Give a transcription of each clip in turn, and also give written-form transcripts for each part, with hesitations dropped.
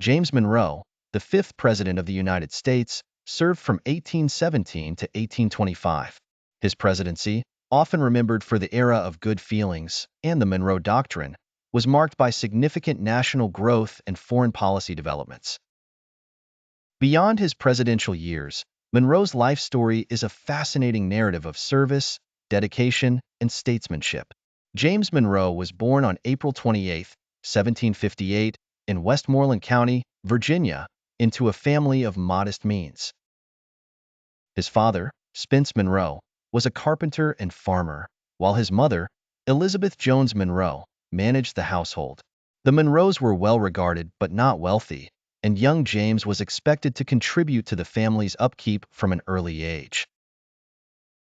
James Monroe, the fifth President of the United States, served from 1817 to 1825. His presidency, often remembered for the era of good feelings and the Monroe Doctrine, was marked by significant national growth and foreign policy developments. Beyond his presidential years, Monroe's life story is a fascinating narrative of service, dedication, and statesmanship. James Monroe was born on April 28, 1758, in Westmoreland County, Virginia, into a family of modest means. His father, Spence Monroe, was a carpenter and farmer, while his mother, Elizabeth Jones Monroe, managed the household. The Monroes were well regarded but not wealthy, and young James was expected to contribute to the family's upkeep from an early age.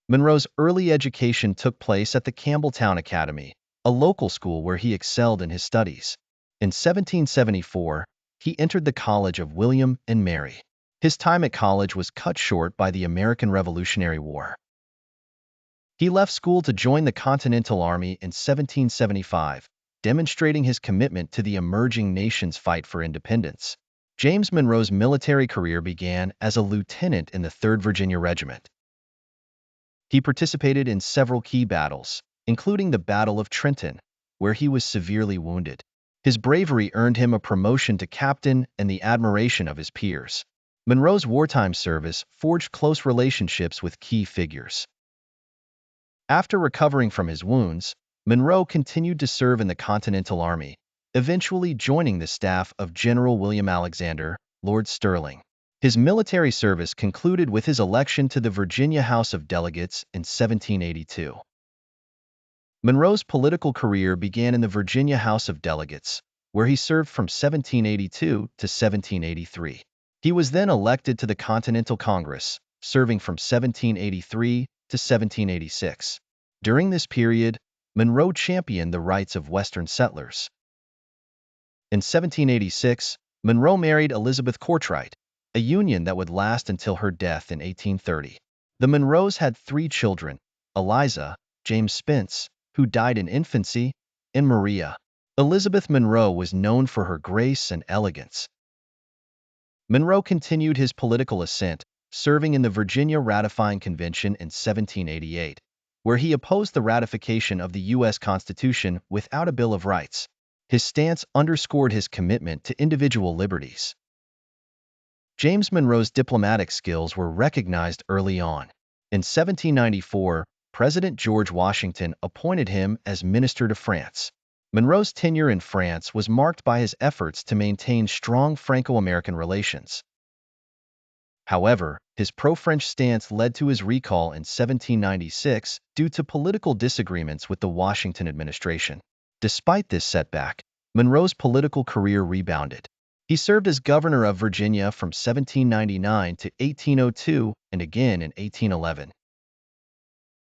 Monroe's early education took place at the Campbelltown Academy, a local school where he excelled in his studies. In 1774, he entered the College of William and Mary. His time at college was cut short by the American Revolutionary War. He left school to join the Continental Army in 1775, demonstrating his commitment to the emerging nation's fight for independence. James Monroe's military career began as a lieutenant in the 3rd Virginia Regiment. He participated in several key battles, including the Battle of Trenton, where he was severely wounded. His bravery earned him a promotion to captain and the admiration of his peers. Monroe's wartime service forged close relationships with key figures. After recovering from his wounds, Monroe continued to serve in the Continental Army, eventually joining the staff of General William Alexander, Lord Stirling. His military service concluded with his election to the Virginia House of Delegates in 1782. Monroe's political career began in the Virginia House of Delegates, where he served from 1782 to 1783. He was then elected to the Continental Congress, serving from 1783 to 1786. During this period, Monroe championed the rights of Western settlers. In 1786, Monroe married Elizabeth Courtwright, a union that would last until her death in 1830. The Monroes had 3 children: Eliza, James Spence, who died in infancy, and Maria. Elizabeth Monroe was known for her grace and elegance. Monroe continued his political ascent, serving in the Virginia Ratifying Convention in 1788, where he opposed the ratification of the U.S. Constitution without a Bill of Rights. His stance underscored his commitment to individual liberties. James Monroe's diplomatic skills were recognized early on. In 1794, President George Washington appointed him as Minister to France. Monroe's tenure in France was marked by his efforts to maintain strong Franco-American relations. However, his pro-French stance led to his recall in 1796 due to political disagreements with the Washington administration. Despite this setback, Monroe's political career rebounded. He served as governor of Virginia from 1799 to 1802 and again in 1811.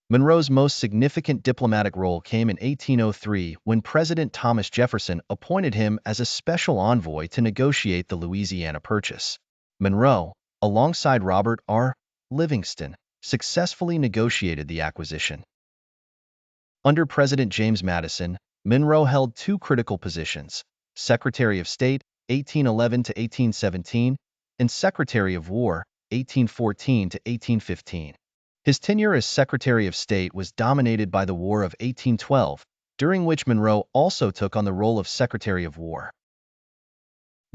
Monroe's most significant diplomatic role came in 1803 when President Thomas Jefferson appointed him as a special envoy to negotiate the Louisiana Purchase. Monroe, alongside Robert R. Livingston, successfully negotiated the acquisition. Under President James Madison, Monroe held 2 critical positions: Secretary of State, 1811 to 1817, and Secretary of War, 1814 to 1815. His tenure as Secretary of State was dominated by the War of 1812, during which Monroe also took on the role of Secretary of War.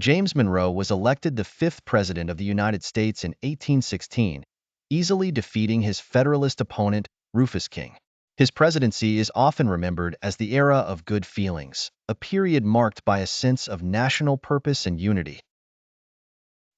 James Monroe was elected the 5th President of the United States in 1816, easily defeating his Federalist opponent, Rufus King. His presidency is often remembered as the era of good feelings, a period marked by a sense of national purpose and unity.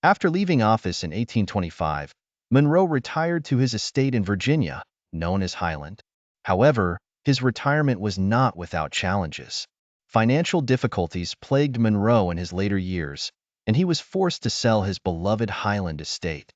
After leaving office in 1825, Monroe retired to his estate in Virginia, known as Highland. However, his retirement was not without challenges. Financial difficulties plagued Monroe in his later years, and he was forced to sell his beloved Highland estate.